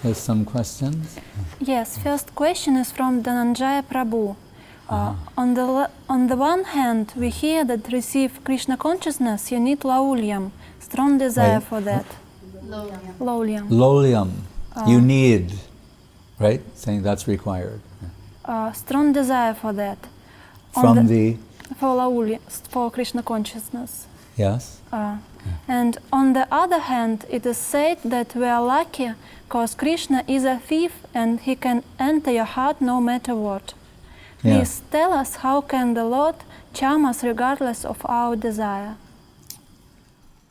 There's some questions? Yes, first question is from Dhananjaya Prabhu. On the one hand, we hear that to receive Krishna consciousness, you need laulyam, strong desire for that. Laulyam. Laulyam. You need, right? Saying that's required. Strong desire for that. For Krishna consciousness. Yes. And on the other hand, it is said that we are lucky because Krishna is a thief and he can enter your heart no matter what. Please tell us, how can the Lord charm us regardless of our desire?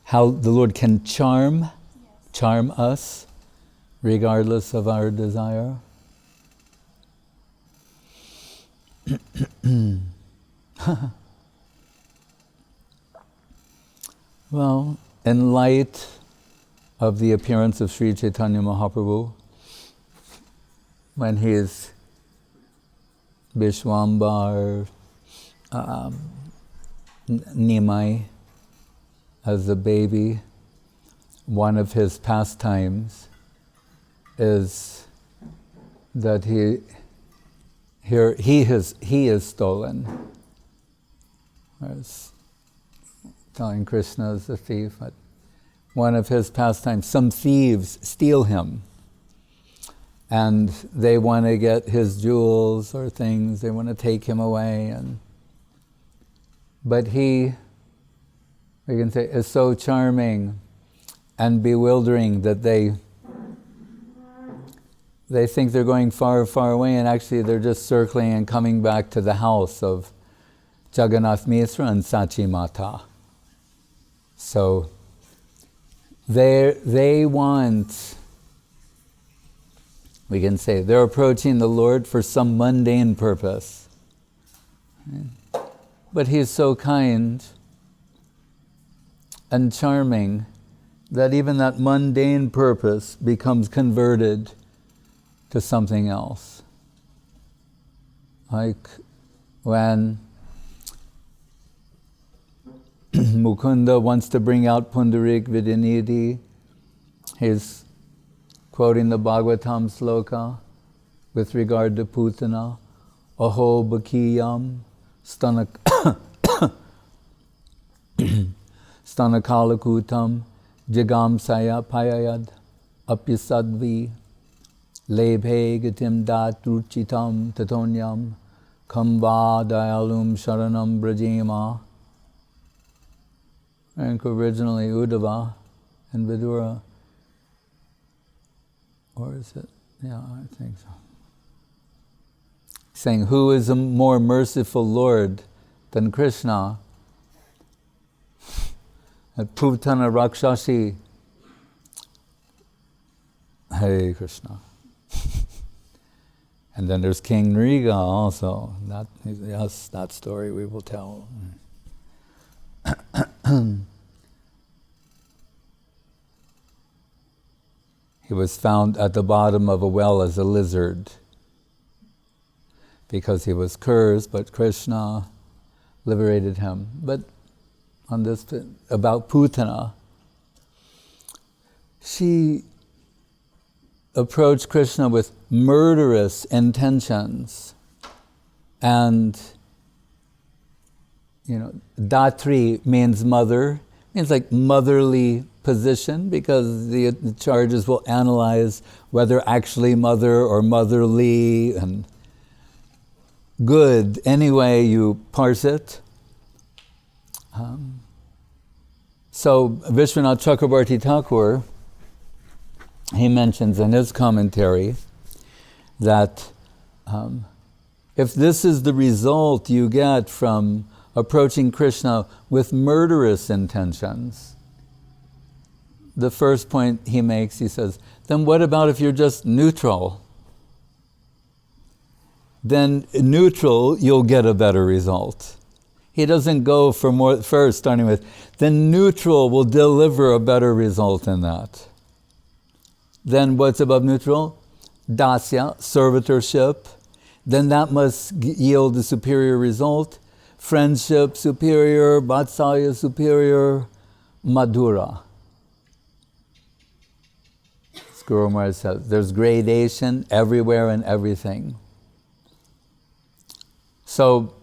How the Lord can charm us regardless of our desire? Well, in light of the appearance of Sri Chaitanya Mahaprabhu, when he is Vishwambar, Nimai, as a baby, one of his pastimes is that he is stolen. Whereas telling Krishna is a thief, but one of his pastimes, some thieves steal him. And they want to get his jewels or things, they want to take him away. But he, we can say, is so charming and bewildering that they think they're going far, far away, and actually they're just circling and coming back to the house of Jagannath Mishra and Sachi Mata. So they want, we can say, they're approaching the Lord for some mundane purpose. But He's so kind and charming that even that mundane purpose becomes converted to something else. Like when Mukunda wants to bring out Pundarik Vidyanidhi, he's quoting the Bhagavatam sloka with regard to Putana, Aho Bakiyam Stanakalakutam Jagam Saya Payayad Apyasadvi Lebhe Gatim Dat Ruchitam Tatonyam Kamba Dayalum Sharanam Brajema. And originally Uddhava and Vidura, or is it? Yeah, I think so. Saying, who is a more merciful Lord than Krishna? At Putana Rakshasi, Hare Krishna. And then there's King Nriga also. That story we will tell. He was found at the bottom of a well as a lizard because he was cursed, but Krishna liberated him. But on this, about Putana, she approached Krishna with murderous intentions. And, Datri means mother, means like motherly position, because the charges will analyze whether actually mother or motherly, and good, any way you parse it. So Vishwanath Chakrabarti Thakur, he mentions in his commentary that if this is the result you get from approaching Krishna with murderous intentions, the first point he makes, he says, then what about if you're just neutral? Then neutral, you'll get a better result. He doesn't go for more first, starting with, then neutral will deliver a better result than that. Then what's above neutral? Dasya, servitorship. Then that must yield a superior result. Friendship, superior. Vatsalya, superior. Madhura. Guru Maharaj says, there's gradation everywhere and everything. So,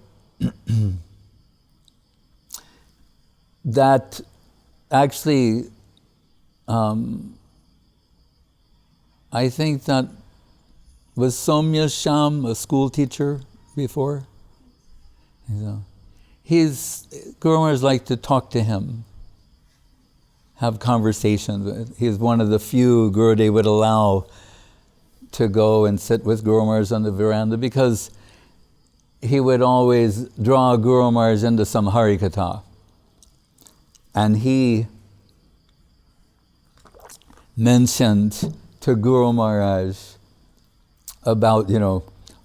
that actually, I think that was Somya Sham, a school teacher before. Guru Maharaj liked to talk to him, have conversations. He's one of the few Gurudev would allow to go and sit with Guru Maharaj on the veranda, because he would always draw Guru Maharaj into some Harikatha. And he mentioned to Guru Maharaj about,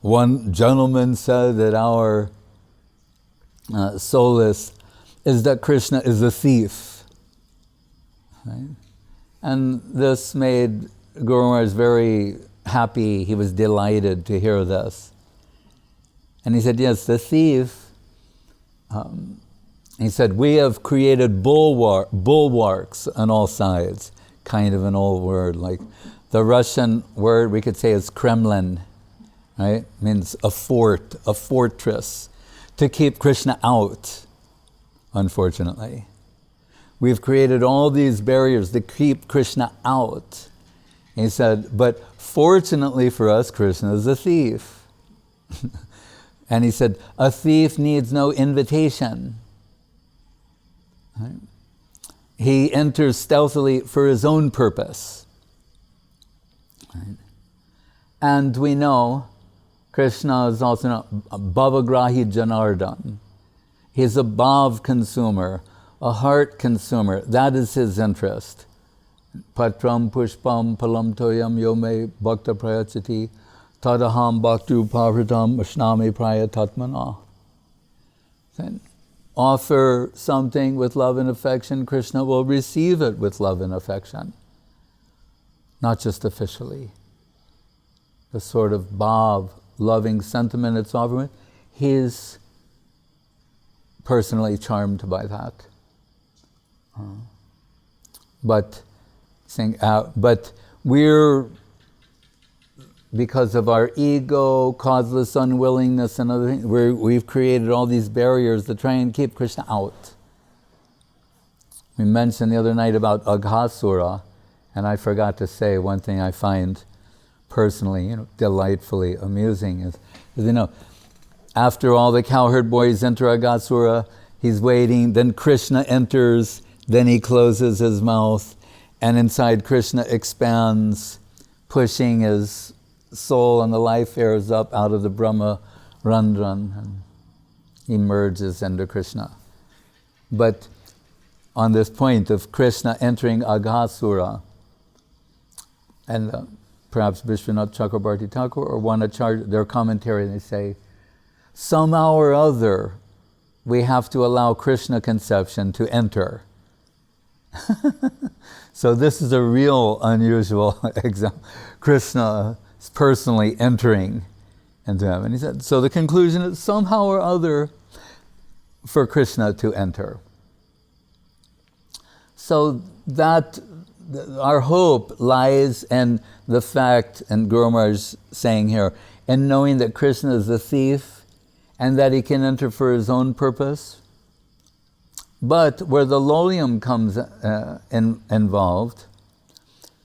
one gentleman said that our solace is that Krishna is a thief. Right? And this made Guru Maharaj very happy. He was delighted to hear this. And he said, yes, the thief, he said, we have created bulwarks on all sides, kind of an old word. Like the Russian word we could say is Kremlin, right? Means a fort, a fortress, to keep Krishna out, unfortunately. We've created all these barriers to keep Krishna out. He said, but fortunately for us, Krishna is a thief. And he said, a thief needs no invitation. Right? He enters stealthily for his own purpose. Right? And we know Krishna is also known Bhavagrahi Janardhan. He's a bhav consumer, a heart consumer. That is his interest. Patram pushpam palam toyam yome bhakta prayachati tadaham bhaktu pavritam ashnami praya tatmana. Then offer something with love and affection, Krishna will receive it with love and affection. Not just officially. The sort of bhav, loving sentiment it's offering, he's personally charmed by that. But we're, because of our ego, causeless unwillingness and other things, we've created all these barriers to try and keep Krishna out. We mentioned the other night about Aghasura, and I forgot to say one thing I find personally, delightfully amusing is, after all the cowherd boys enter Aghasura, he's waiting, then Krishna enters, then he closes his mouth, and inside Krishna expands, pushing his soul, and the life airs up out of the Brahma Randran and emerges into Krishna. But on this point of Krishna entering Aghasura, and perhaps Vishwanath Chakrabarti Thakur or Wanacharya, their commentary, they say, somehow or other, we have to allow Krishna conception to enter. So this is a real unusual example. Krishna is personally entering into him. And he said, so the conclusion is somehow or other for Krishna to enter. So that our hope lies in the fact, and Guru Maharaj saying here, in knowing that Krishna is a thief and that he can enter for his own purpose. But where the laulyam comes involved,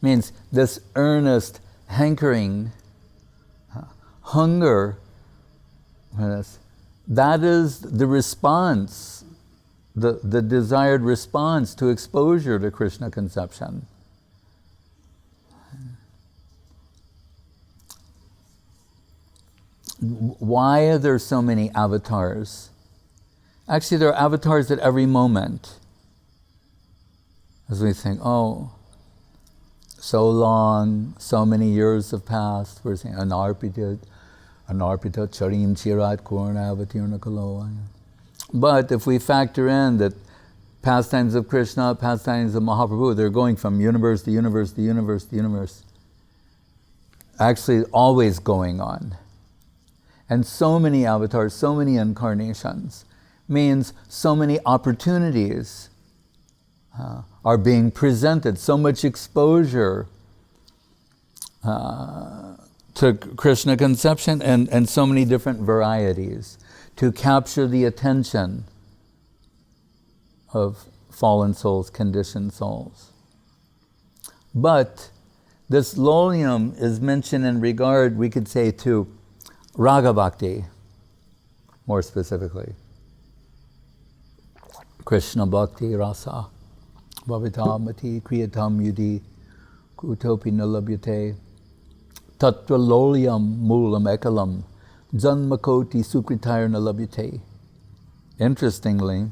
means this earnest hankering, hunger, that is the response, the desired response to exposure to Krishna conception. Why are there so many avatars? Actually, there are avatars at every moment. As we think, so long, so many years have passed, we're saying, anarpita charim chirat kurna kalo. But if we factor in that pastimes of Krishna, pastimes of Mahaprabhu, they're going from universe to universe to universe to universe. Actually, always going on. And so many avatars, so many incarnations, means so many opportunities are being presented, so much exposure to Krishna conception, and so many different varieties to capture the attention of fallen souls, conditioned souls. But this laulyam is mentioned in regard, we could say, to raga bhakti, more specifically. Krishna bhakti rasa, bhavitamati kriyatam yudi, kutopi nalabhyate, tatra laulyam moolam ekalam, janmakoti sukritayar nalabhyate. Interestingly,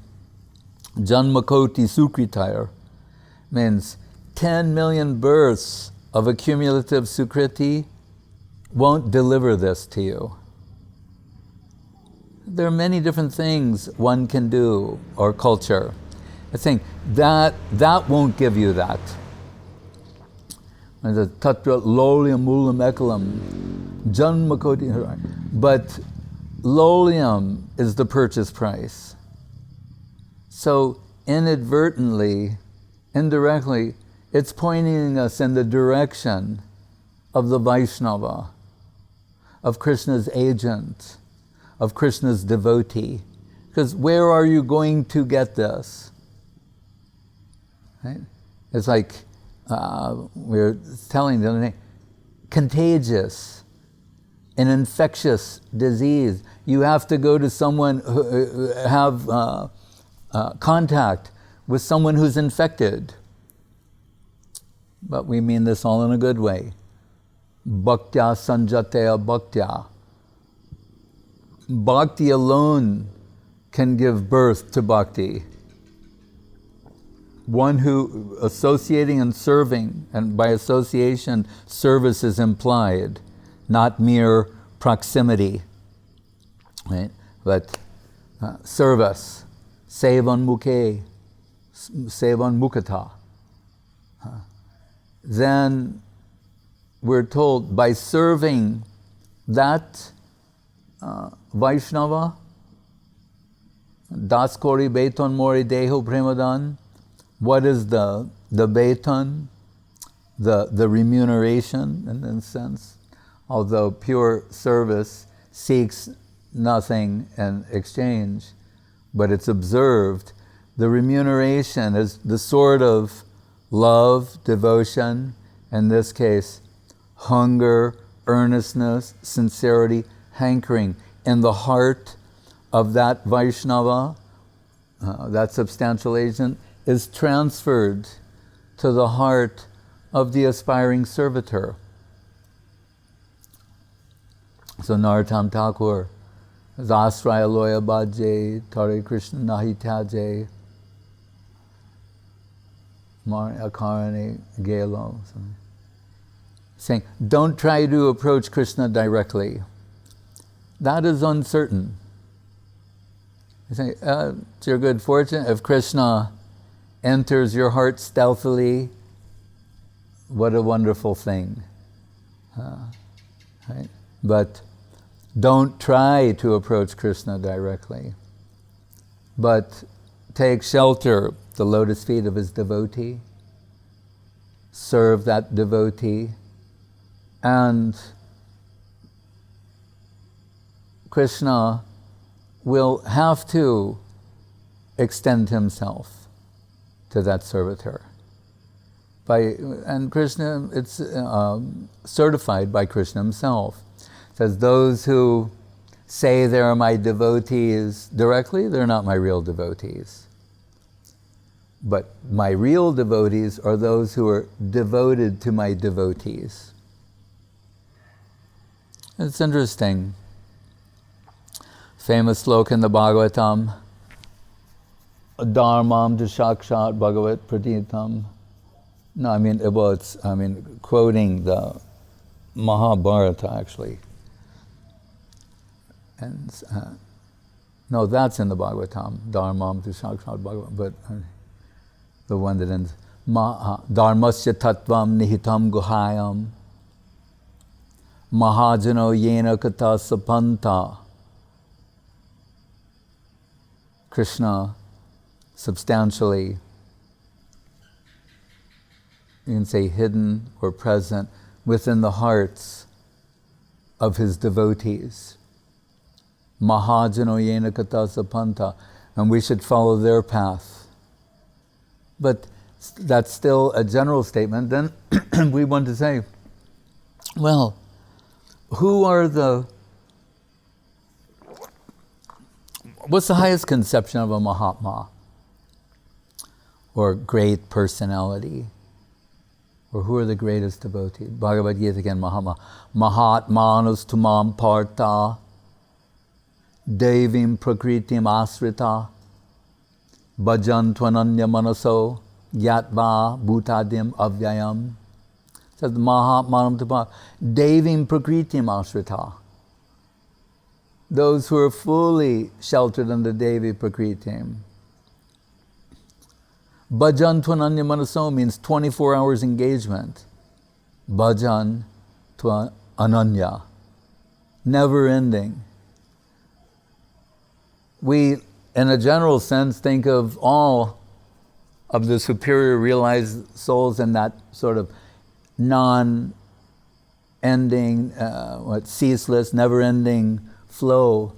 janmakoti sukritayar means 10 million births of accumulative sukriti won't deliver this to you. There are many different things one can do, or culture. I think that won't give you that. Tatra laulyam moolam ekalam, janmakoti. But laulyam is the purchase price. So inadvertently, indirectly, it's pointing us in the direction of the Vaishnava, of Krishna's agent, of Krishna's devotee. Because where are you going to get this? Right? It's like we were telling the other day, contagious, an infectious disease. You have to go to someone who have contact with someone who's infected. But we mean this all in a good way. Bhaktya sanjateya bhaktya. Bhakti alone can give birth to bhakti. One who associating and serving, and by association, service is implied, not mere proximity, right? But service, sevan mukhe, sevan mukata. Then we're told by serving that Vaishnava, das kori beton mori deho premadan. What is the beton, the remuneration in a sense? Although pure service seeks nothing in exchange, but it's observed. The remuneration is the sort of love, devotion, in this case, hunger, earnestness, sincerity, hankering in the heart of that Vaishnava, that substantial agent, is transferred to the heart of the aspiring servitor. So Narottam Thakur, Asraya loya bhaje, Tare Krishna nahi tyaje, Akarane Gelo, saying, don't try to approach Krishna directly. That is uncertain. You say, it's your good fortune. If Krishna enters your heart stealthily, what a wonderful thing. Right? But don't try to approach Krishna directly. But take shelter, the lotus feet of his devotee, serve that devotee, and Krishna will have to extend himself to that servitor. And Krishna, it's certified by Krishna himself. It says, those who say they are my devotees directly, they're not my real devotees. But my real devotees are those who are devoted to my devotees. It's interesting. Famous sloka in the Bhagavatam, Dharmam to Shakshat Bhagavat Pratitam. No, quoting the Mahabharata actually. And no, that's in the Bhagavatam, Dharmam to Shakshat Bhagavat, but the one that ends, Dharmasya Tattvam Nihitam Guhayam, Mahajano Yena Kata Sapanta. Krishna substantially, you can say hidden or present, within the hearts of his devotees. Mahajano yena kata sapanta, and we should follow their path. But that's still a general statement. Then we want to say, well, what's the highest conception of a Mahatma? Or great personality? Or who are the greatest devotees? Bhagavad Gita again, Mahatma. Mahatmanus tumam parta, devim prakritim asrita, bhajan tvananya manaso, yatva bhutadim avyayam. Says Mahatmanam tumam, devim prakritim asrita. Those who are fully sheltered under Devi Prakritim. Bhajan Tvananya Manaso means 24 hours engagement. Bhajan Ananya, never ending. We, in a general sense, think of all of the superior realized souls in that sort of non-ending, ceaseless, never-ending flow.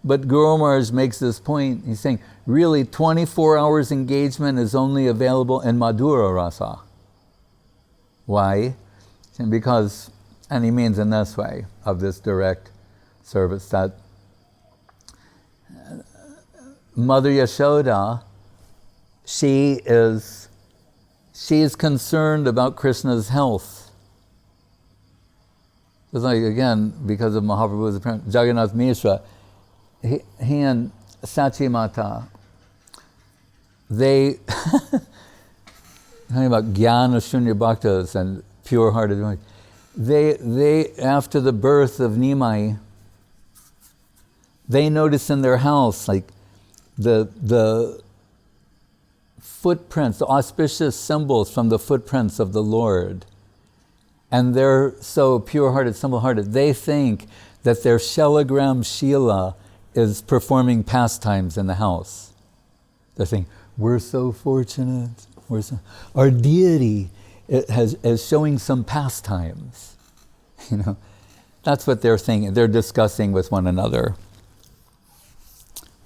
But Guru Maharaj makes this point. He's saying, really, 24 hours engagement is only available in Madhura Rasa. Why? Because, and he means in this way, of this direct service, that Mother Yashoda, she is concerned about Krishna's health. It's like, again, because of Mahaprabhu's appearance, Jagannath Mishra, he and Sachi Mata, they, talking about Jnana Shunya Bhaktas and pure-hearted, they, after the birth of Nimai, they notice in their house, like, the footprints, the auspicious symbols from the footprints of the Lord. And they're so pure-hearted, simple-hearted, they think that their Shalagram Shila is performing pastimes in the house. They're saying, we're so fortunate. Our deity is showing some pastimes. You know, that's what they're thinking. They're discussing with one another.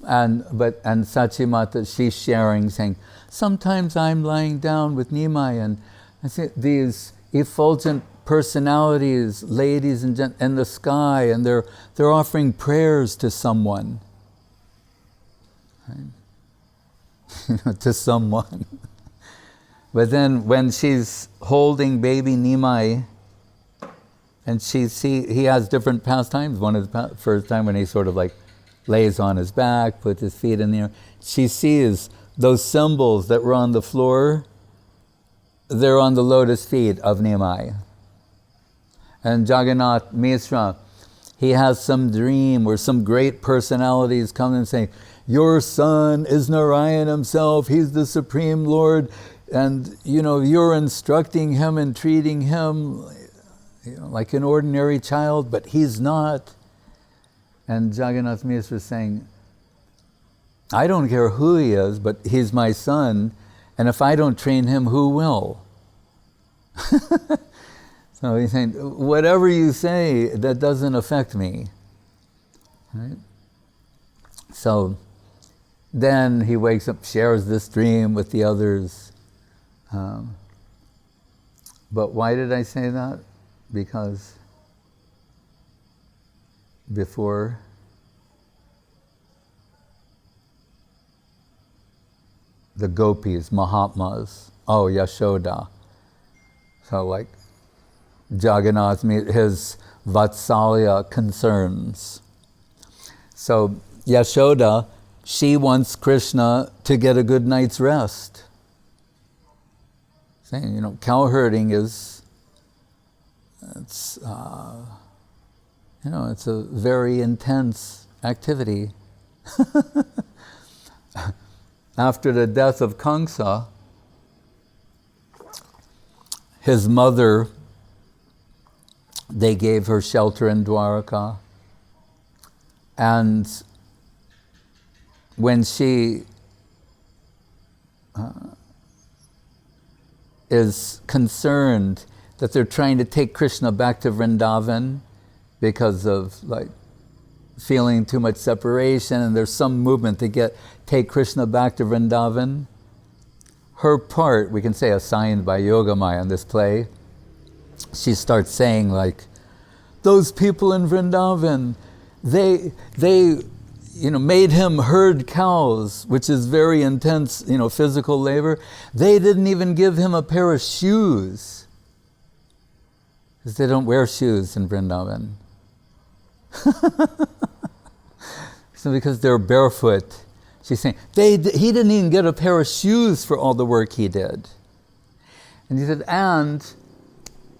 And Sachimata, she's sharing, saying, sometimes I'm lying down with Nimai, and I see these effulgent personalities, ladies and gentlemen, in the sky, and they're offering prayers to someone. Right? To someone. But then when she's holding baby Nimai, and he has different pastimes. One is the first time when he sort of like lays on his back, puts his feet in the air. She sees those symbols that were on the floor, they're on the lotus feet of Nimai. And Jagannath Mishra, he has some dream where some great personalities come and say, your son is Narayan himself, he's the Supreme Lord, and you're instructing him and treating him like an ordinary child, but he's not. And Jagannath Mishra is saying, I don't care who he is, but he's my son, and if I don't train him, who will? So he's saying, whatever you say, that doesn't affect me. Right? So then he wakes up, shares this dream with the others. But why did I say that? Because before the gopis, Mahatmas, Yashoda. So like Jagannath, his Vatsalya concerns. So Yashoda, she wants Krishna to get a good night's rest. Saying, cow herding it's a very intense activity. After the death of Kamsa, his mother, they gave her shelter in Dwaraka. And when she is concerned that they're trying to take Krishna back to Vrindavan because of like feeling too much separation, and there's some movement to take Krishna back to Vrindavan. Her part, we can say assigned by Yogamaya in this play, she starts saying like, those people in Vrindavan, they made him herd cows, which is very intense, physical labor. They didn't even give him a pair of shoes, because they don't wear shoes in Vrindavan. So because they're barefoot, she's saying, he didn't even get a pair of shoes for all the work he did. And he said, and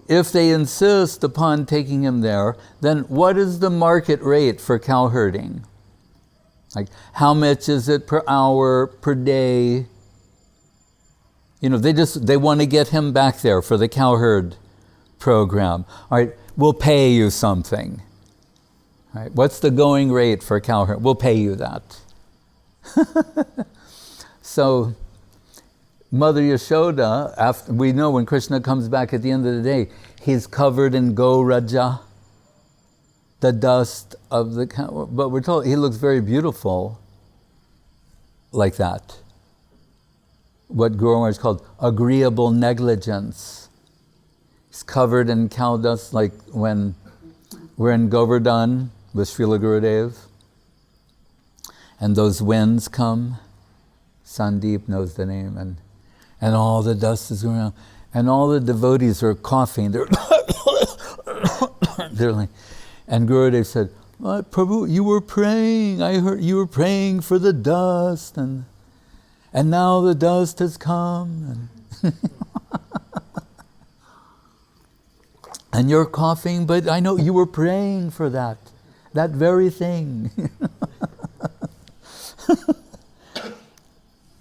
if they insist upon taking him there, then what is the market rate for cow herding? Like, how much is it per hour, per day? They want to get him back there for the cow herd program. All right, we'll pay you something. All right, what's the going rate for cow herd? We'll pay you that. So, Mother Yashoda, we know when Krishna comes back at the end of the day, he's covered in Goraja, the dust of the cow. But we're told he looks very beautiful like that. What Guru Maharaj called agreeable negligence. He's covered in cow dust, like when we're in Govardhan with Srila Gurudev, and those winds come. Sandeep knows the name, and all the dust is going around, and all the devotees are coughing. They're like, and Gurudev said, Prabhu, you were praying. I heard you were praying for the dust, and now the dust has come, and you're coughing, but I know you were praying for that very thing.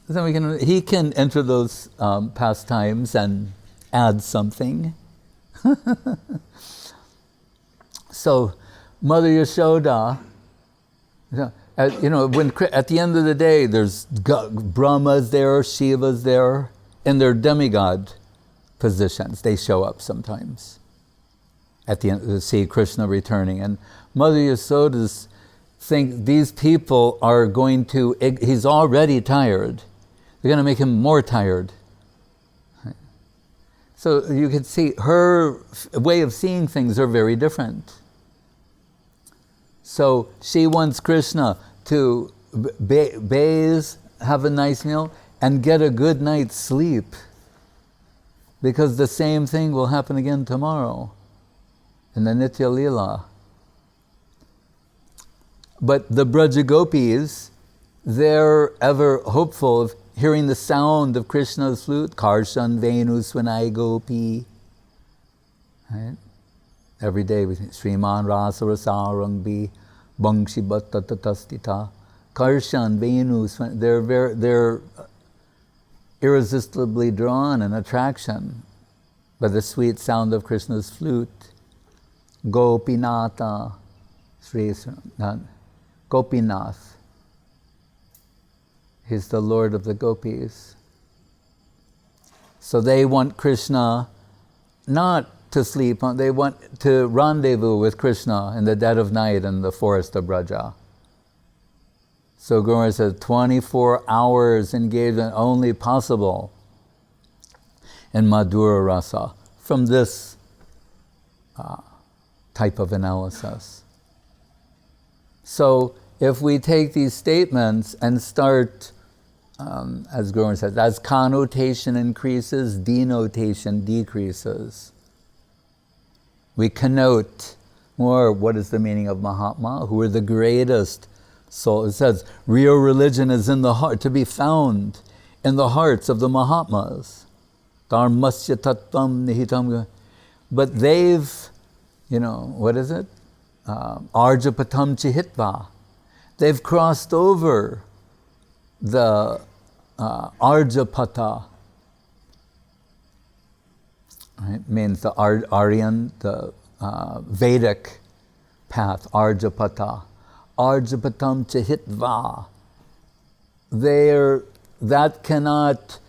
So he can enter those pastimes and add something. So, Mother Yashoda, when at the end of the day, there's Brahmas there, Shivas there, in their demigod positions. They show up sometimes at the end to see Krishna returning. And Mother Yashoda's think these people are going to, he's already tired. They're going to make him more tired. So you can see her way of seeing things are very different. So she wants Krishna to bathe, have a nice meal, and get a good night's sleep. Because the same thing will happen again tomorrow in the Nitya Leela. But the Brajagopis, they're ever hopeful of hearing the sound of Krishna's flute, Karshan Venu Swanai Gopi. Right? Every day we think Sriman Rasa Rasarangbi Bangshi Bhatta Tatastita. Karshan Venu Swanai, they're irresistibly drawn in attraction by the sweet sound of Krishna's flute. Gopinata Gopinath. He's the Lord of the Gopis. So they want Krishna not to sleep, they want to rendezvous with Krishna in the dead of night in the forest of Braja. So Guru Maharaj says 24 hours engagement only possible in Madhura Rasa from this type of analysis. So if we take these statements and start, as Guru Maharaj says, as connotation increases, denotation decreases. We connote more what is the meaning of Mahatma, who are the greatest soul. It says, real religion is in the heart, to be found in the hearts of the Mahatmas. Dharmasya tattvam nihitam. But they've, what is it? Arjapatam chihitva. They've crossed over the Arjapata. Right? Means the Aryan, the Vedic path, Arjapata. Arjapatam chihitva. That cannot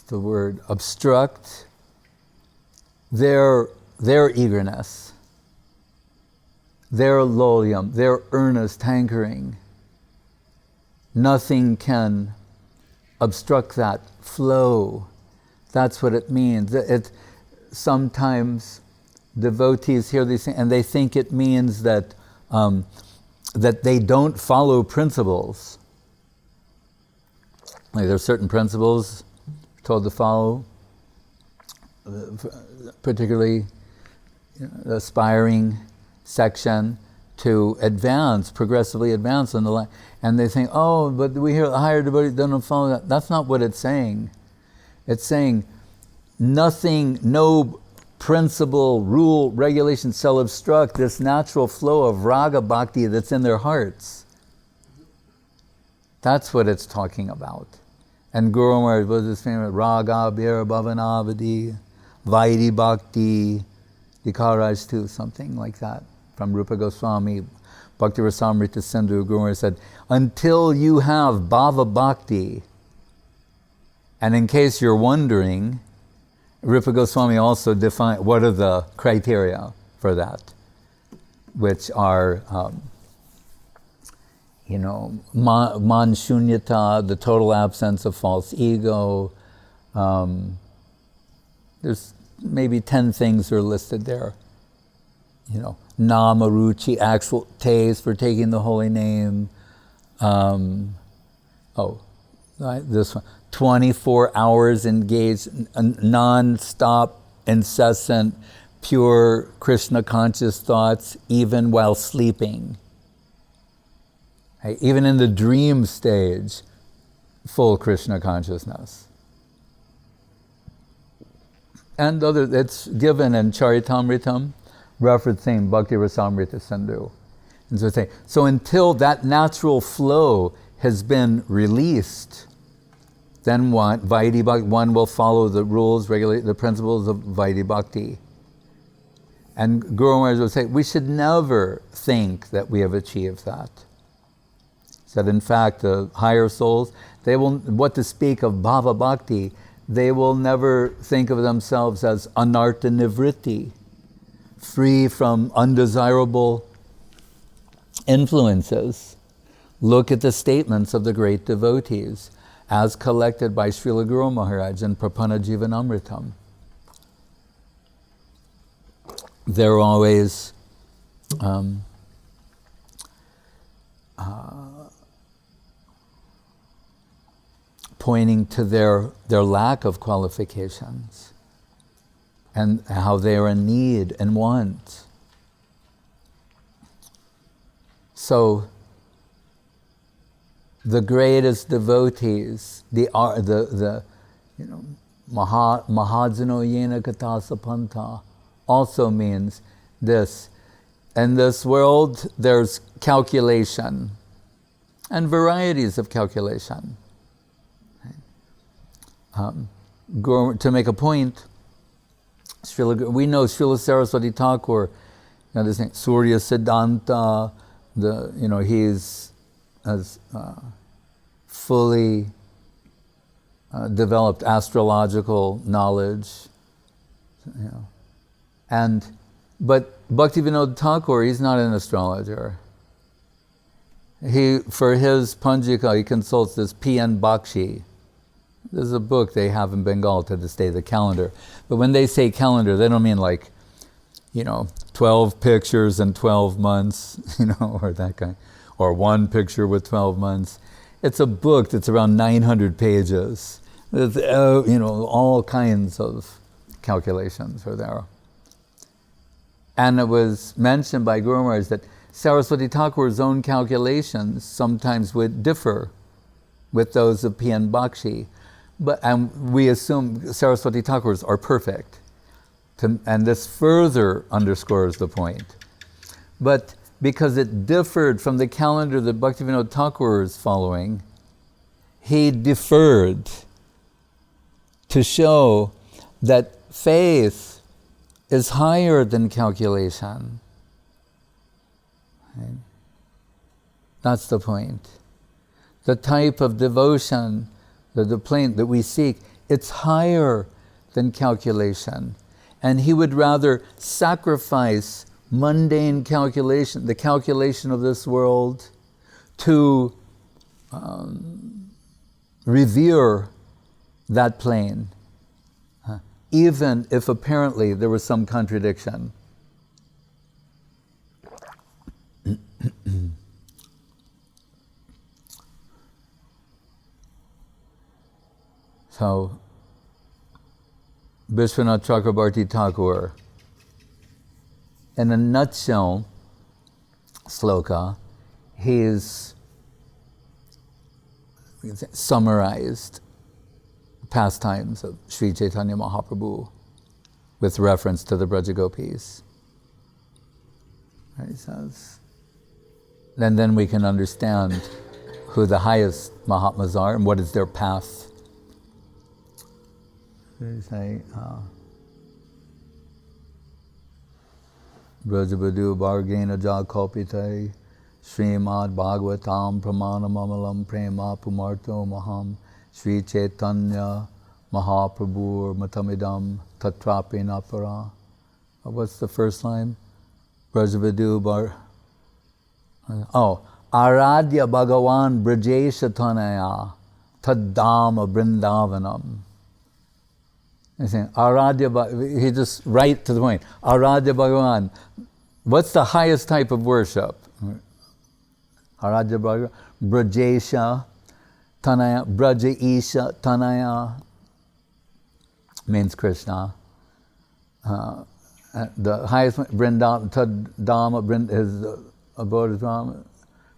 the word, obstruct their eagerness, their laulyam, their earnest hankering. Nothing can obstruct that flow. That's what it means. Sometimes devotees hear these things and they think it means that that they don't follow principles. Like there are certain principles told to follow, particularly the aspiring section to advance, progressively advance in the life. And they think, oh, but we hear the higher devotees don't follow that. That's not what it's saying. It's saying nothing, no principle, rule, regulation shall obstruct this natural flow of raga bhakti that's in their hearts. That's what it's talking about. And Guru Maharaj was this famous raga bir bhavanavadi, vaidhi bhakti, Dikaraj too, something like that, from Rupa Goswami, Bhakti Rasamrita Sindhu. Guru Maharaj said, until you have bhava bhakti, and in case you're wondering, Rupa Goswami also defined what are the criteria for that, which are, man shunyata, the total absence of false ego. There's maybe 10 things are listed there. Nama ruchi, actual taste for taking the holy name. This one. 24 hours engaged, non-stop, incessant, pure Krishna conscious thoughts, even while sleeping. Even in the dream stage, full Krishna consciousness. And it's given in Charitamritam, referencing Bhakti Rasamrita Sindhu. And so it's saying, so until that natural flow has been released, then Vaidhi Bhakti, one will follow the rules, regulate the principles of Vaidhi Bhakti. And Guru Maharaj would say, we should never think that we have achieved that. That in fact, the higher souls, they will, what to speak of Bhava Bhakti, they will never think of themselves as anartha nivritti, free from undesirable influences. Look at the statements of the great devotees as collected by Srila Guru Maharaj in Prapanna Jivanamritam. They're always pointing to their lack of qualifications and how they are in need and want. So the greatest devotees, Mahajano Yena Katasa Panta, also means this. In this world, there's calculation and varieties of calculation. To make a point, we know Srila Saraswati Thakur, this name, Surya Siddhanta, he's as fully developed astrological knowledge, but Bhaktivinoda Thakur, he's not an astrologer. For his Panjika, he consults this P.N. Bakshi. There's a book they have in Bengal to this day, the calendar. But when they say calendar, they don't mean 12 pictures in 12 months, or that kind, or one picture with 12 months. It's a book that's around 900 pages. With, all kinds of calculations are there. And it was mentioned by Guru Maharaj that Saraswati Thakur's own calculations sometimes would differ with those of P.N. Bakshi. And we assume Saraswati Thakurs are perfect. And this further underscores the point. But because it differed from the calendar that Bhaktivinoda Thakur is following, he deferred to show that faith is higher than calculation. Right? That's the point. The type of devotion, the plane that we seek, It's higher than calculation. And he would rather sacrifice mundane calculation, the calculation of this world, to revere that plane, even if apparently there was some contradiction. So, Vishwanath Chakrabarti Thakur, in a nutshell, sloka, he's summarized pastimes of Sri Chaitanya Mahaprabhu with reference to the Braja Gopis. He says, and then we can understand who the highest Mahatmas are and what is their path. They say, Brajabadu Bhargena Jakalpitai Srimad Bhagavatam Pramanamamalam Prema Pumarto Maham Sri Chaitanya Mahaprabhu Matamidam Tatrapi Napara. What's the first line? Brajabadu Bar... Aradhya Bhagavan Brajesha Tanaya Taddama Vrindavanam. He's saying, Aradhya, he just right to the point. Aradhya Bhagavan. What's the highest type of worship? Aradhya Bhagavan, Brajesha Tanaya, Braja Isha Tanaya means Krishna. The highest Vrindavan, Taddama, his abode is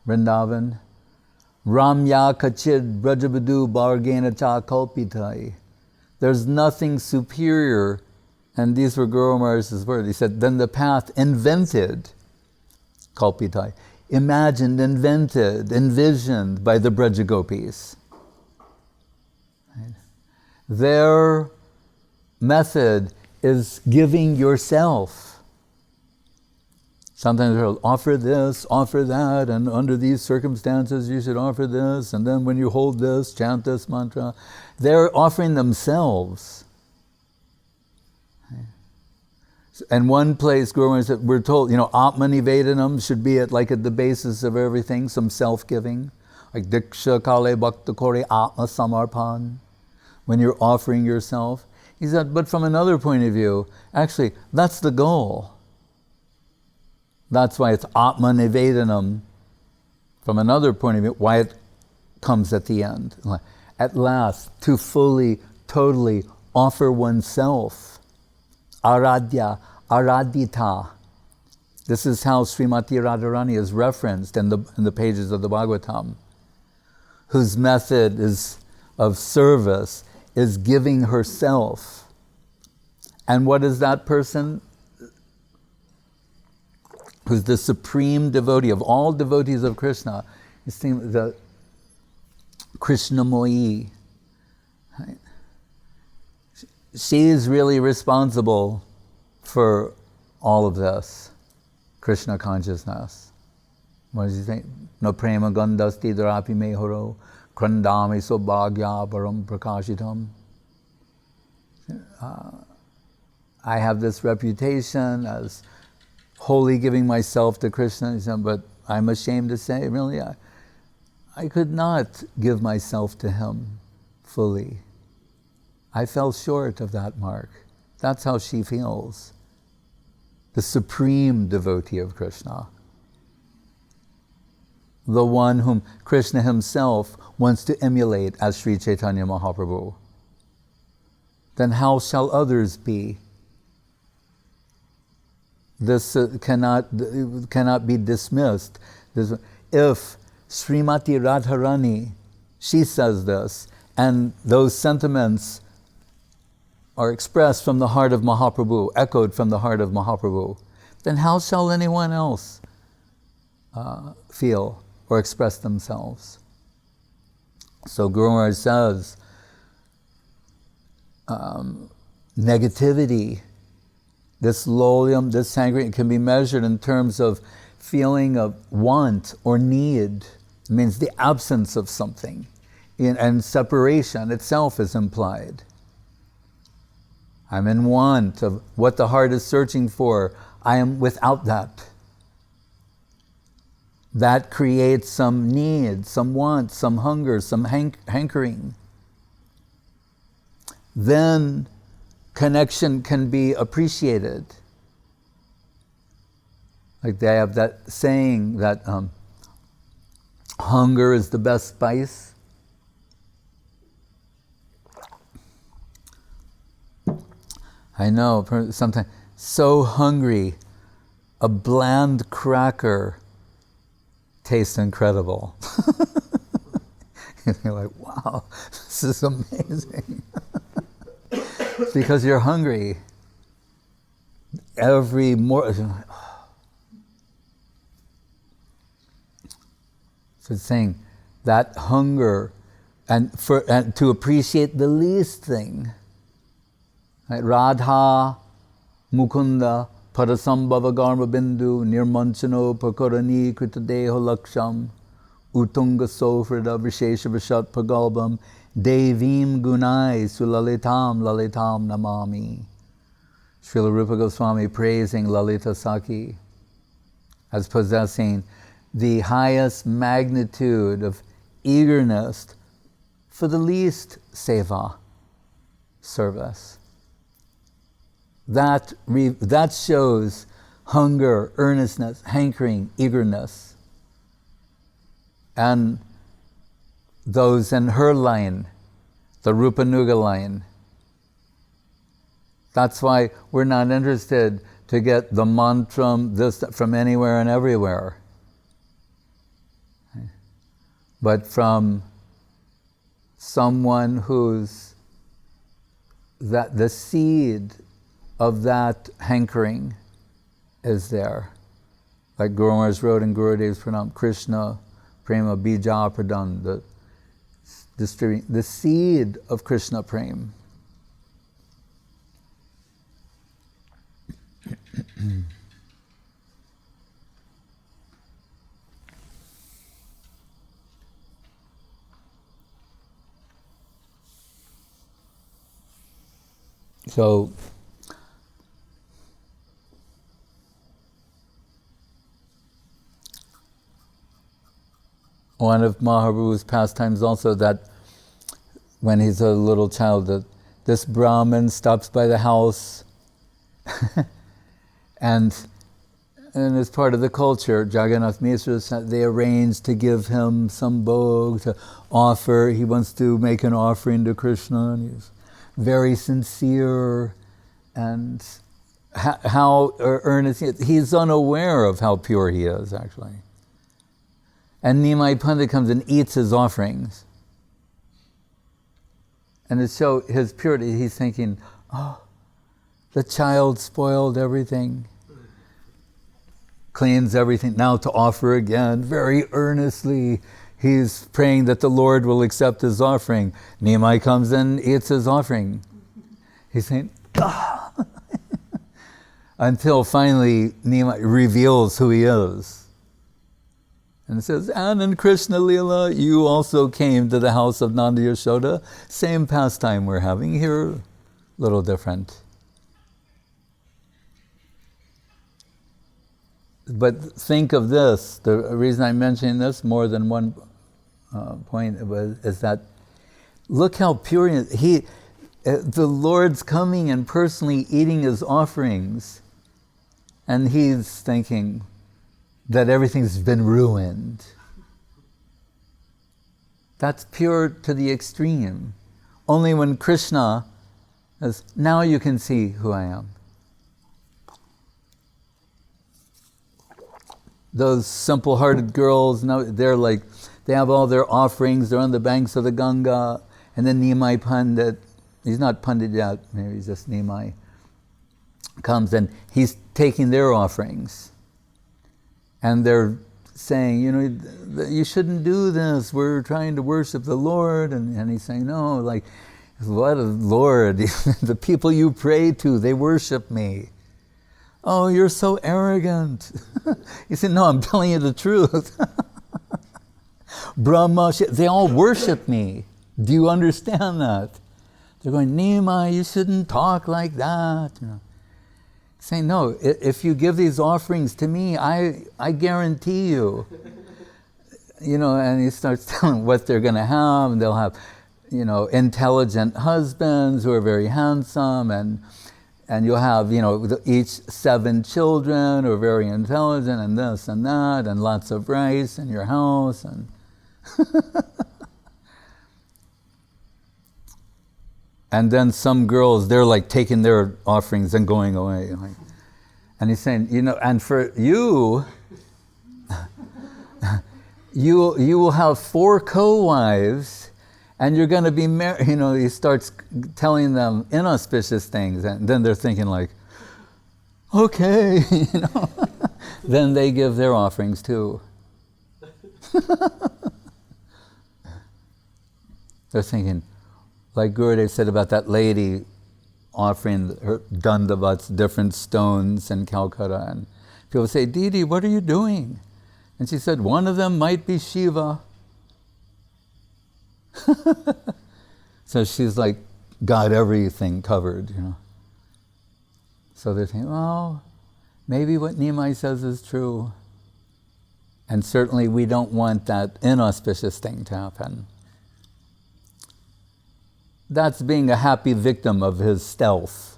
Vrindavan. Ramya Kachid Brajabadu Bhargena Cha Kalpitai. There's nothing superior, and these were Guru Maharaj's words. He said, than the path invented, kalpitai, imagined, invented, envisioned by the Braja Gopis. Right? Their method is giving yourself. Sometimes they'll offer this, offer that, and under these circumstances you should offer this, and then when you hold this, chant this mantra. They're offering themselves. And one place, Guru Maharaj said, we're told, Atmani Vedanam should be at the basis of everything, some self-giving. Like Diksha Kale Bhakta Kore Atma Samarpan, when you're offering yourself. He said, but from another point of view, actually, that's the goal. That's why it's Atma Nivedanam. From another point of view, why it comes at the end. At last, to fully, totally offer oneself. Aradhya, Aradhita. This is how Srimati Radharani is referenced in the pages of the Bhagavatam, whose method of service is giving herself. And what is that person? Who's the supreme devotee of all devotees of Krishna. He's the Krishnamoyi. Right? She is really responsible for all of this, Krishna consciousness. What does he say? No prema gandhasti dharapi mehoro krandami sobhagya param prakashitam. I have this reputation as wholly giving myself to Krishna, but I'm ashamed to say, really, I could not give myself to him fully. I fell short of that mark. That's how she feels. The supreme devotee of Krishna. The one whom Krishna himself wants to emulate as Sri Chaitanya Mahaprabhu. Then how shall others be? This cannot be dismissed. If Srimati Radharani, she says this, and those sentiments are expressed from the heart of Mahaprabhu, echoed from the heart of Mahaprabhu, then how shall anyone else feel or express themselves? So Guru Maharaj says, negativity, this laulyam, this sanguine, can be measured in terms of feeling of want or need. It means the absence of something. And separation itself is implied. I'm in want of what the heart is searching for. I am without that. That creates some need, some want, some hunger, some hankering. Then connection can be appreciated. Like they have that saying that hunger is the best spice. I know, sometimes so hungry, a bland cracker tastes incredible. You're like, wow, this is amazing. It's because you're hungry. Every morning. So it's saying that hunger and to appreciate the least thing. Right? Radha, Mukunda, Parasambhava Garma Bindu, Nirmanchano, Pakarani, Kritadeho Laksham, Utunga Sofrida, Vishesha Vishat Pagalbam, Devim Gunai, Sulalitam, Lalitam Namami. Srila Rupa Goswami praising Lalita Saki as possessing the highest magnitude of eagerness for the least seva, service. That shows hunger, earnestness, hankering, eagerness. And those in her line, the Rupanuga line, that's why we're not interested to get the mantra this from anywhere and everywhere, but from someone who's that the seed of that hankering is there. Like Guru Maharaj wrote in Gurudev's Pranam, Krishna Prema Bija Pradhan, the seed of Krishna Prem. So, one of Mahaprabhu's pastimes also that when he's a little child, that this Brahmin stops by the house and as part of the culture, Jagannath Mishra, they arrange to give him some bhog to offer. He wants to make an offering to Krishna, and he's very sincere, and how earnest he is. He's unaware of how pure he is, actually. And Nimai Pandit comes and eats his offerings. And to show his purity, he's thinking, oh, the child spoiled everything, cleans everything, now to offer again, very earnestly. He's praying that the Lord will accept his offering. Nimai comes in, eats his offering. He's saying, ah! Until finally Nimai reveals who he is. And it says, and in Krishna Lila, you also came to the house of Nanda Yashoda. Same pastime we're having here, a little different. But think of this, the reason I'm mentioning this more than one point is that look how pure the Lord's coming and personally eating his offerings, and he's thinking that everything's been ruined. That's pure to the extreme. Only when Krishna says, now you can see who I am. Those simple-hearted girls, now they have all their offerings, they're on the banks of the Ganga, and then Nimai Pandit, he's not Pandit yet, maybe he's just Nimai, comes and he's taking their offerings. And they're saying, you shouldn't do this, we're trying to worship the Lord. And he's saying, no, like, what a Lord, the people you pray to, they worship me. Oh, you're so arrogant. He said, no, I'm telling you the truth. Brahma, they all worship me. Do you understand that? They're going, Nima, you shouldn't talk like that. Saying, no, if you give these offerings to me, I guarantee you. And he starts telling what they're going to have, and they'll have, intelligent husbands who are very handsome, and you'll have, each 7 children who are very intelligent, and this and that, and lots of rice in your house, and and then some girls, they're like taking their offerings and going away. And he's saying, and for you, you will have 4 co-wives, and you're going to be married. He starts telling them inauspicious things, and then they're thinking like, okay, Then they give their offerings too. They're thinking, like Gurudev said about that lady offering her dandavats, different stones in Calcutta, and people say, Didi, what are you doing? And she said, one of them might be Shiva. So she's like got everything covered, So they're thinking, well, maybe what Nimai says is true. And certainly we don't want that inauspicious thing to happen. That's being a happy victim of his stealth.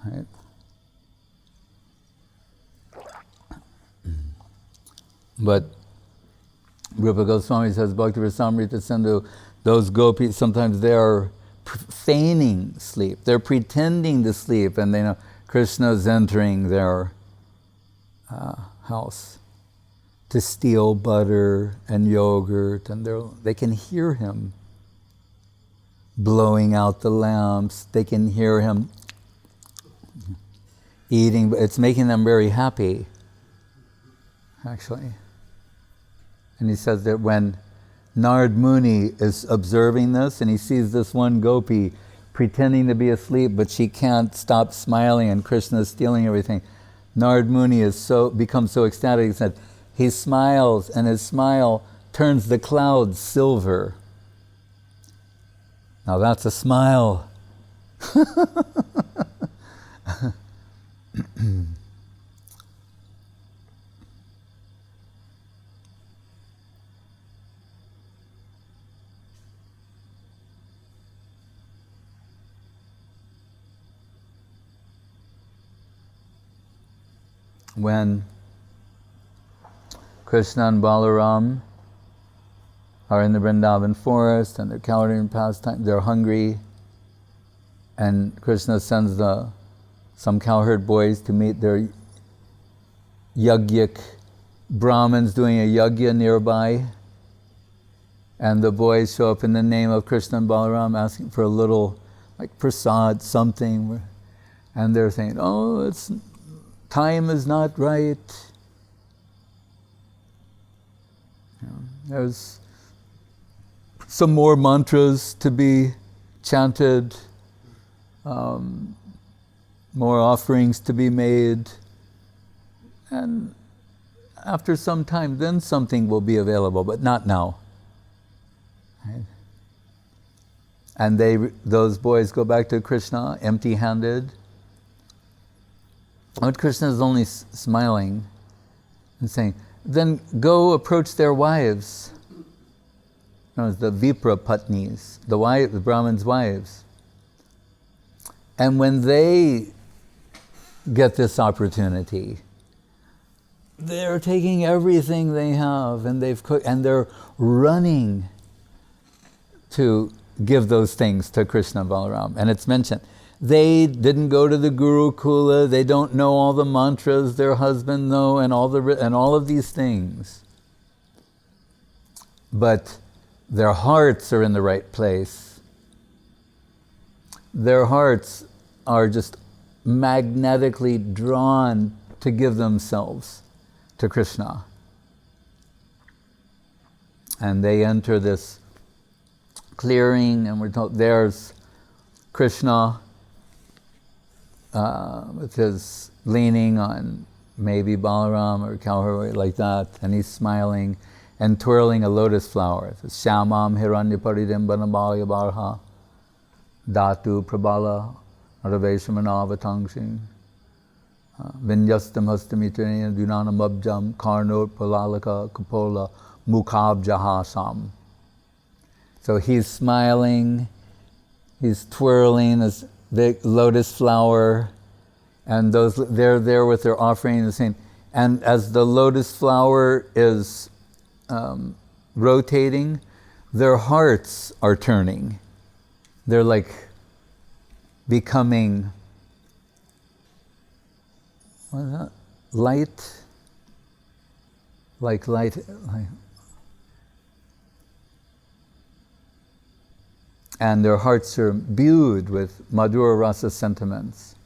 Right? But Rupa Goswami says, Bhakti Rasamrita Sindhu, those gopis, sometimes they are feigning sleep. They're pretending to sleep, and they know Krishna's entering their house to steal butter and yogurt, and they can hear him blowing out the lamps. They can hear him eating. It's making them very happy, actually. And he says that when Narad Muni is observing this, and he sees this one gopi pretending to be asleep, but she can't stop smiling, and Krishna is stealing everything, Narad Muni becomes so ecstatic. He said, he smiles, and his smile turns the clouds silver. Now that's a smile. When Krishna and Balaram are in the Vrindavan forest and they're cowering pastime, they're hungry, and Krishna sends some cowherd boys to meet their yajnik Brahmins doing a yajna nearby, and the boys show up in the name of Krishna and Balaram asking for a little, like prasad, something, and they're saying, oh, time is not right. There's some more mantras to be chanted, more offerings to be made, and after some time, then something will be available, but not now. Right? And those boys go back to Krishna empty-handed. But Krishna is only smiling and saying, then go approach their wives. The Vipra Patnis, the Brahmins' wives. And when they get this opportunity, they're taking everything they have, and they've cooked, and they're running to give those things to Krishna and Balaram. And it's mentioned, they didn't go to the Gurukula, they don't know all the mantras their husband know, and all of these things. But their hearts are in the right place. Their hearts are just magnetically drawn to give themselves to Krishna. And they enter this clearing, and we're told there's Krishna with his leaning on maybe Balaram or cowherd like that, and he's smiling and twirling a lotus flower. It says, Shyamam Hiranyaparidimbanabhaya Barha. Dhatu Prabala Araveshamanavatankshin Vinyastam Hastamitrina Dunanam Abjam Karnot Palalaka Kapola Mukhabjahasam. So he's smiling, he's twirling his big lotus flower, and they're there with their offering and saying, and as the lotus flower is rotating, their hearts are turning. They're like becoming, what is that? Light, like light. And their hearts are imbued with Madhura Rasa sentiments.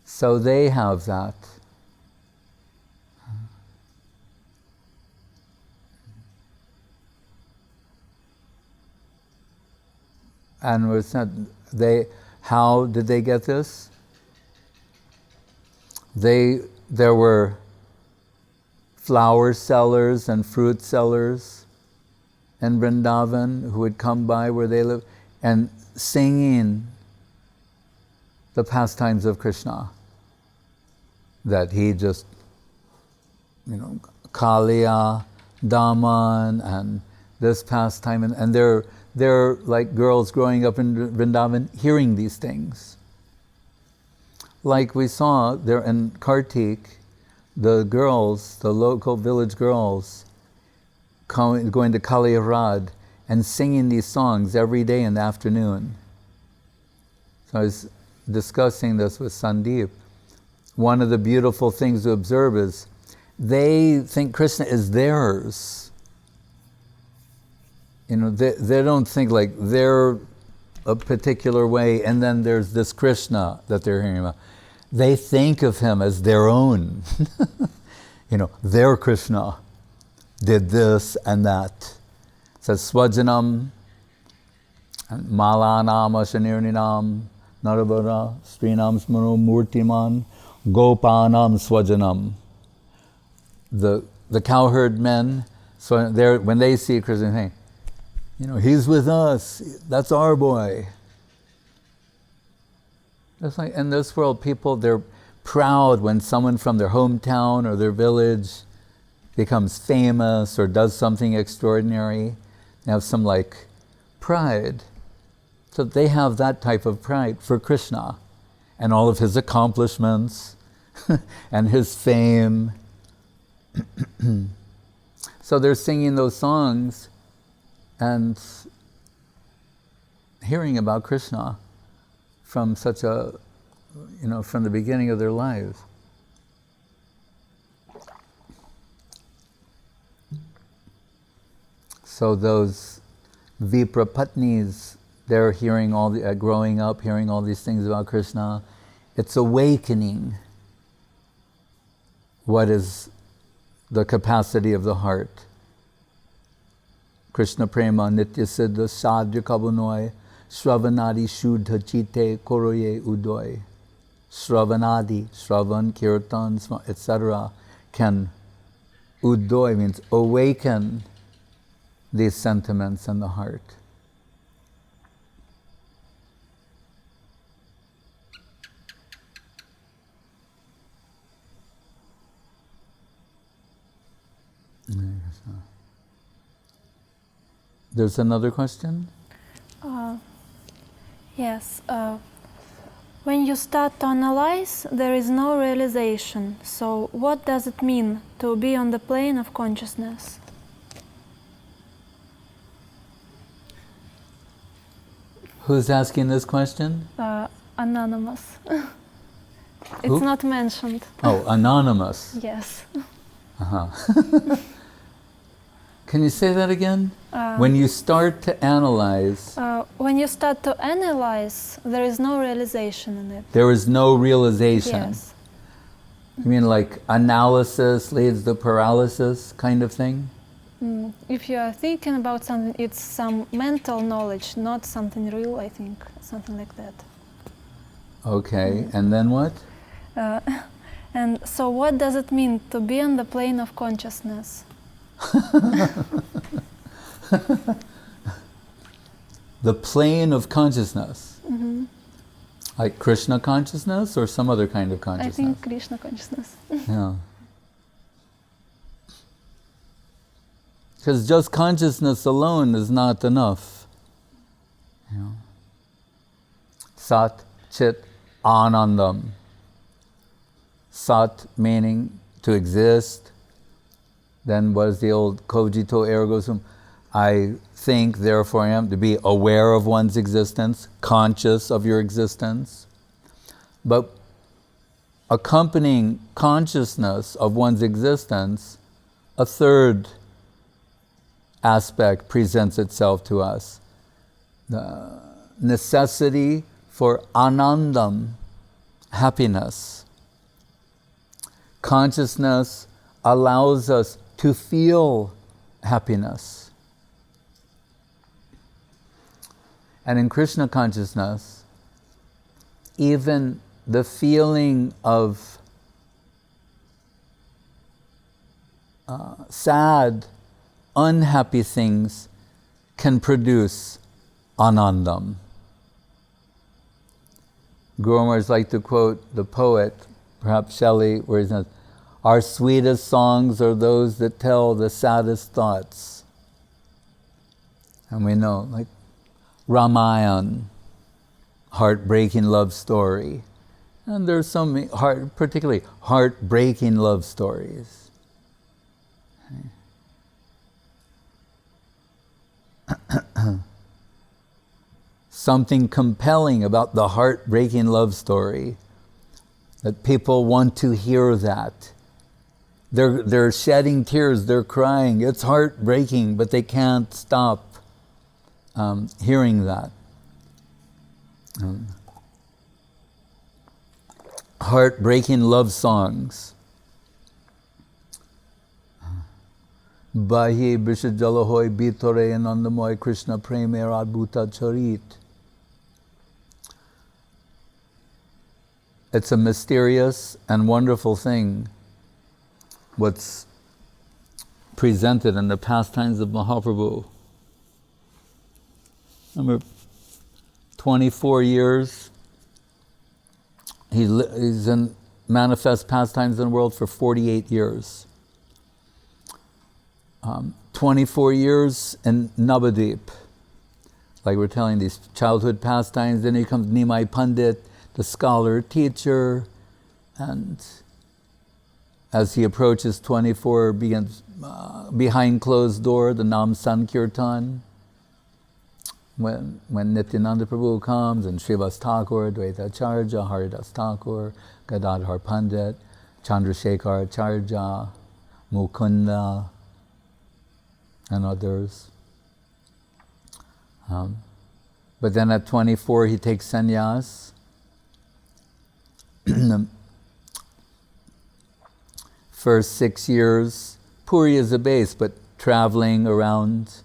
So they have that. And we're said, how did they get this? There were flower sellers and fruit sellers in Vrindavan who would come by where they live and singing the pastimes of Krishna. That he just, Kaliya, Daman, and this pastime, and they're like girls growing up in Vrindavan hearing these things. Like we saw there in Kartik, the girls, the local village girls, going to Kaliyarad and singing these songs every day in the afternoon. So I was discussing this with Sandeep. One of the beautiful things to observe is they think Krishna is theirs. They don't think like they're a particular way and then there's this Krishna that they're hearing about. They think of him as their own. Their Krishna did this and that. It says Swajanam, Malanam, Ashanirninam, Narabara, Srinam Smano Murtiman, Gopanam Swajanam. The cowherd men, so when they see Krishna, they think, he's with us, that's our boy. Just like in this world, people, they're proud when someone from their hometown or their village becomes famous or does something extraordinary. They have some pride. So they have that type of pride for Krishna and all of his accomplishments and his fame. So they're singing those songs and hearing about Krishna from such a, from the beginning of their lives. So those Vipra Patnis, they're hearing growing up, hearing all these things about Krishna. It's awakening what is the capacity of the heart. Krishna Prema Nitya Siddha Sadhya Kabunoi Shravanadi Shuddha Chite Koroye Udoy. Shravanadi, Shravan, Kirtan, etc. can Udoy means awaken these sentiments in the heart. There's another question? Yes. When you start to analyze, there is no realization. So what does it mean to be on the plane of consciousness? Who's asking this question? Anonymous. It's not mentioned. Oh, anonymous. Yes. Uh-huh. Can you say that again? When you start to analyze... when you start to analyze, there is no realization in it. There is no realization? Yes. You mean like analysis leads to paralysis kind of thing? If you are thinking about something, it's some mental knowledge, not something real, I think. Something like that. Okay, and then what? And so what does it mean to be on the plane of consciousness? the plane of consciousness. Mm-hmm. Like Krishna consciousness or some other kind of I consciousness? think Krishna consciousness. Yeah. Because just consciousness alone is not enough. You know? Sat, Chit, Anandam. Sat meaning to exist. Then what is the old cogito ergo sum? I think, therefore I am. To be aware of one's existence, conscious of your existence. But accompanying consciousness of one's existence, a third aspect presents itself to us. The necessity for anandam, happiness. Consciousness allows us to feel happiness. And in Krishna consciousness, even the feeling of sad, unhappy things can produce anandam. Guru Maharaj like to quote the poet, perhaps Shelley, where he says, "Our sweetest songs are those that tell the saddest thoughts." And we know, like Ramayana, heartbreaking love story. And there's some particularly heartbreaking love stories. Something compelling about the heartbreaking love story, that people want to hear that. They're shedding tears, they're crying, it's heartbreaking, but they can't stop hearing that. Heartbreaking love songs. Bahi Bishajalahoy Bitore Anandamoy Krishna Preme Adbhuta Charit. It's a mysterious and wonderful thing what's presented in the pastimes of Mahaprabhu. Remember, 24 years, he's in manifest pastimes in the world for 48 years. 24 years in Navadvip. Like we're telling these childhood pastimes, then he comes Nimai Pandit, the scholar teacher, and as he approaches 24, begins behind closed door, the Nam Sankirtan. When Nityananda Prabhu comes, and Srivas Thakur, Dvaita Acharya, Haridas Thakur, Gadadhar Pandit, Chandrasekhar Acharya, Mukunda, and others. But then at 24, he takes sannyas. First 6 years, Puri is a base, but traveling around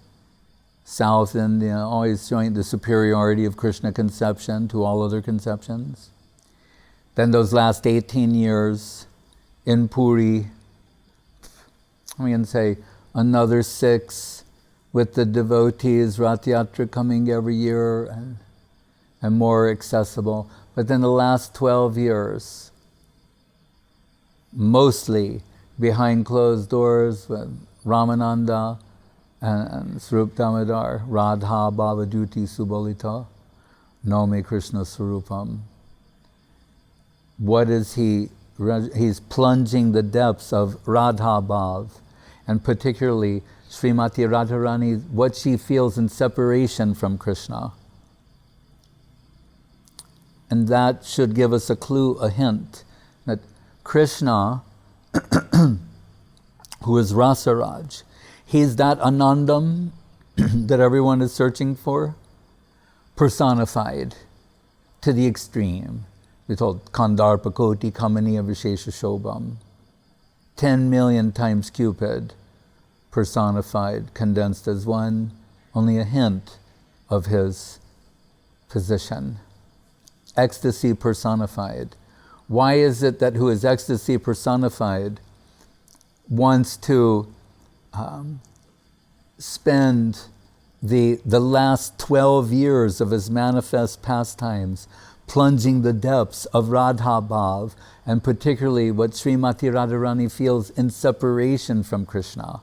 South India, always showing the superiority of Krishna conception to all other conceptions. Then those last 18 years in Puri, we can say another 6 with the devotees, Rath Yatra coming every year and more accessible. But then the last 12 years, mostly behind closed doors with Ramananda and Swarup Damodar, Radha Bhavaduti Subalita, Nome Krishna Swarupam. What is he? He's plunging the depths of Radha Bhav, and particularly Srimati Radharani, what she feels in separation from Krishna. And that should give us a clue, a hint, that Krishna, who is Rasaraj, he's that Anandam that everyone is searching for, personified to the extreme. We told Kandarpakoti Kamaniya Vishesha Shobham. 10 million times Cupid, personified, condensed as one, only a hint of his position. Ecstasy personified. Why is it that who is ecstasy personified wants to spend the last 12 years of his manifest pastimes, plunging the depths of Radha Bhav, and particularly what Srimati Radharani feels in separation from Krishna.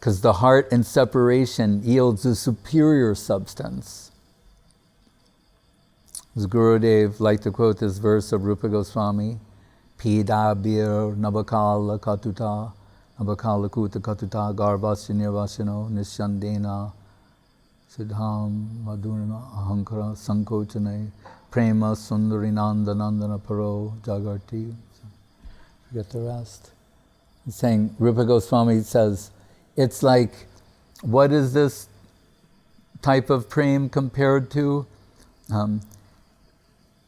Because the heart in separation yields a superior substance. As Gurudev liked to quote this verse of Rupa Goswami, Pida bir nabakala katuta, nabakala kuta katuta, garbhasya nirvasino, nishandena, siddham madhurima ahankara sankochane, prema sundari nanda nandana paro jagarti. Forget the rest. He's saying, Rupa Goswami says, it's like, what is this type of prem compared to?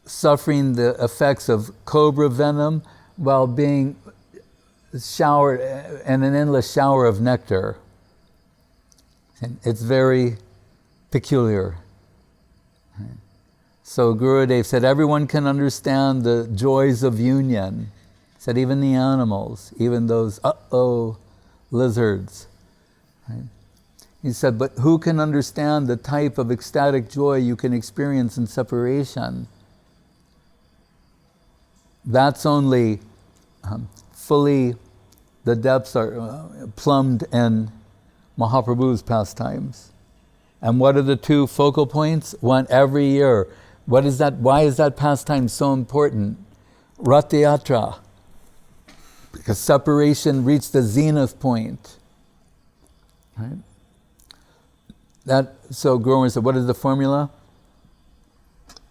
Suffering the effects of cobra venom while being showered in an endless shower of nectar. And it's very peculiar. So Gurudev said, everyone can understand the joys of union. He said, even the animals, even those lizards. Right? He said, but who can understand the type of ecstatic joy you can experience in separation? That's only fully, the depths are plumbed in Mahaprabhu's pastimes. And what are the two focal points? One every year. What is that? Why is that pastime so important? Rath Yatra. Because separation reached the zenith point. Right? So Guru said, what is the formula?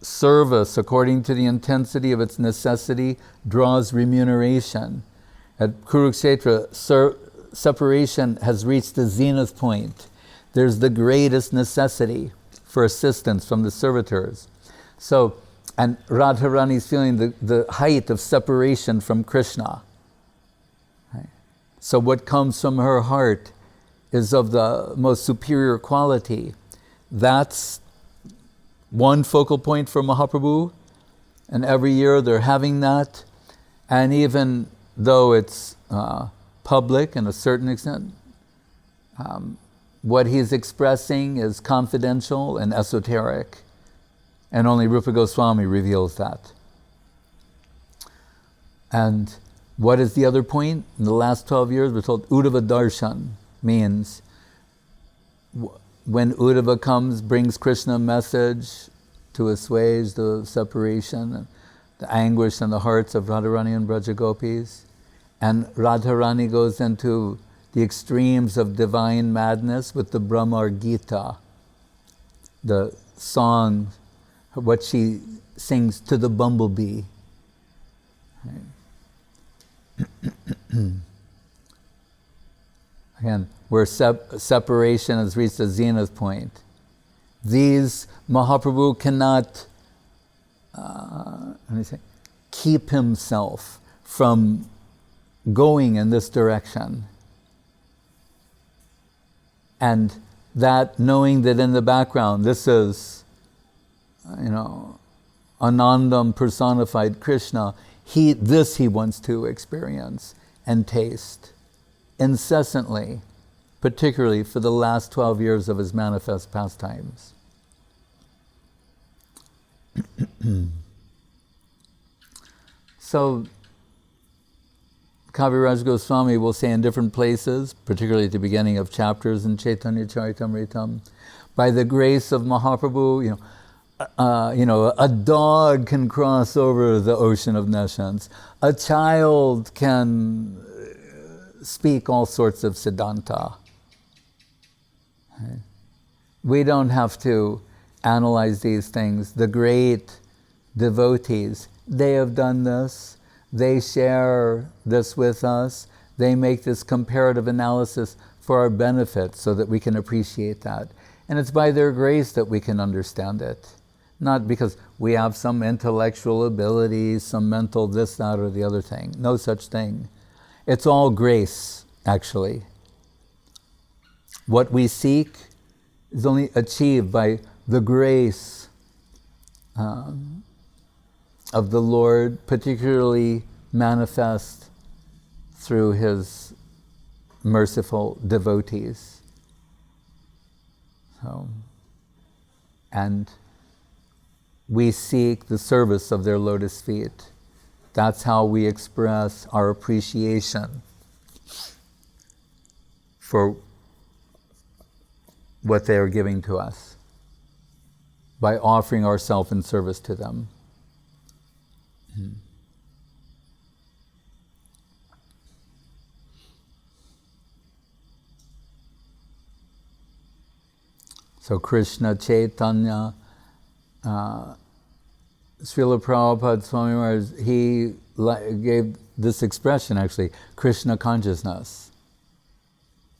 Service, according to the intensity of its necessity, draws remuneration. At Kurukshetra, separation has reached the zenith point. There's the greatest necessity for assistance from the servitors. So, and Radharani's feeling the height of separation from Krishna. Right? So what comes from her heart is of the most superior quality. That's one focal point for Mahaprabhu, and every year they're having that. And even though it's public in a certain extent, what he's expressing is confidential and esoteric, and only Rupa Goswami reveals that. And what is the other point? In the last 12 years, we're told Uddhava Darshan means when Uddhava comes, brings Krishna a message to assuage the separation, the anguish in the hearts of Radharani and Braja Gopis, and Radharani goes into the extremes of divine madness with the Brahmar Gita, the song, what she sings to the bumblebee. Again, where separation has reached a zenith point. These Mahaprabhu cannot keep himself from going in this direction. And that, knowing that in the background, this is, Anandam personified Krishna, this he wants to experience and taste incessantly, particularly for the last 12 years of his manifest pastimes. So, Kaviraj Goswami will say in different places, particularly at the beginning of chapters in Chaitanya Charitamritam, by the grace of Mahaprabhu, a dog can cross over the ocean of nescience. A child can speak all sorts of siddhanta. Right? We don't have to analyze these things. The great devotees, they have done this. They share this with us. They make this comparative analysis for our benefit so that we can appreciate that. And it's by their grace that we can understand it. Not because we have some intellectual ability, some mental this, that, or the other thing. No such thing. It's all grace, actually. What we seek is only achieved by the grace of the Lord, particularly manifest through his merciful devotees. So, and we seek the service of their lotus feet. That's how we express our appreciation for what they are giving to us, by offering ourselves in service to them. So Krishna Chaitanya, Srila Prabhupada Swami Maharaj, he gave this expression actually, Krishna consciousness.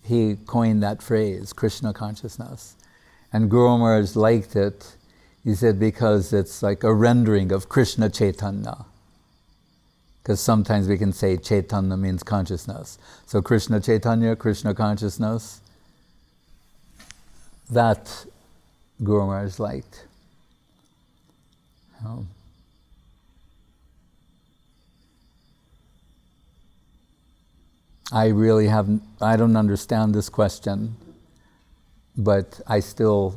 He coined that phrase, Krishna consciousness. And Guru Maharaj liked it. He said because it's like a rendering of Krishna Chaitanya. Because sometimes we can say Chaitanya means consciousness. So Krishna Chaitanya, Krishna consciousness, that Guru Maharaj liked. I don't understand this question, but I still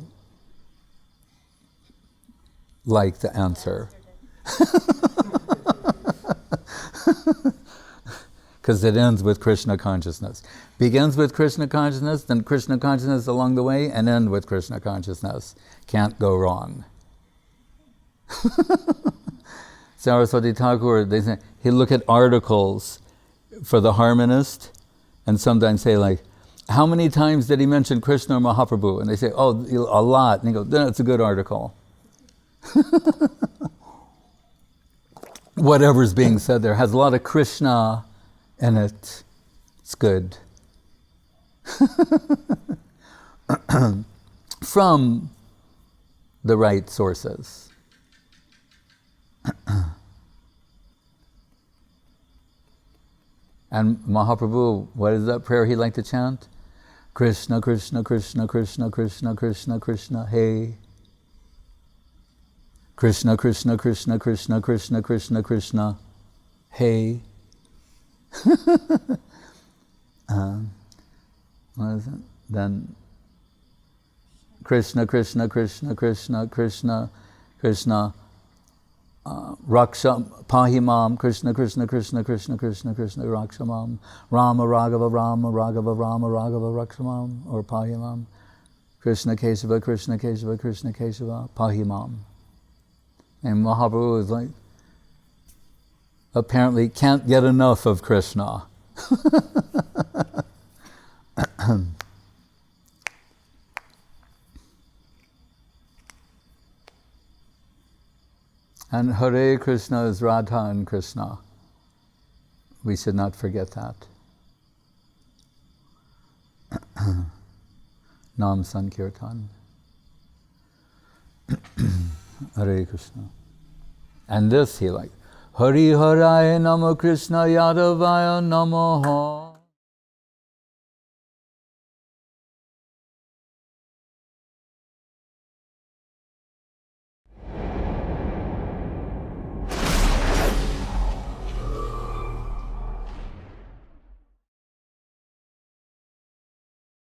like the answer. Because it ends with Krishna consciousness. Begins with Krishna consciousness, then Krishna consciousness along the way, and end with Krishna consciousness. Can't go wrong. Saraswati Thakur, they say, he'll look at articles for the harmonist, and sometimes say like, how many times did he mention Krishna or Mahaprabhu? And they say, oh, a lot. And he goes, then it's a good article. Whatever's being said there has a lot of Krishna in it. It's good. From the right sources. And Mahaprabhu, what is that prayer he liked to chant? Krishna, Krishna, Krishna, Krishna, Krishna, Krishna, Krishna, hey. Krishna, Krishna, Krishna, Krishna, Krishna, Krishna, Krishna, hey. What is it? Then Krishna, Krishna, Krishna, Krishna, Krishna, Krishna, Raksha, Pahimam, Krishna, Krishna, Krishna, Krishna, Krishna, Krishna, Rakshamam, Rama, Raghava, Rama, Raghava, Rama, Raghava, Rakshamam, or Pahimam, Krishna, Keshava, Krishna, Keshava, Krishna, Keshava, Pahimam. And Mahaprabhu is like, apparently can't get enough of Krishna. And Hare Krishna is Radha and Krishna. We should not forget that. Nam Sankirtan. Hare Krishna. And this he liked. Hari Haraya Namo Krishna Yadavaya Namaha.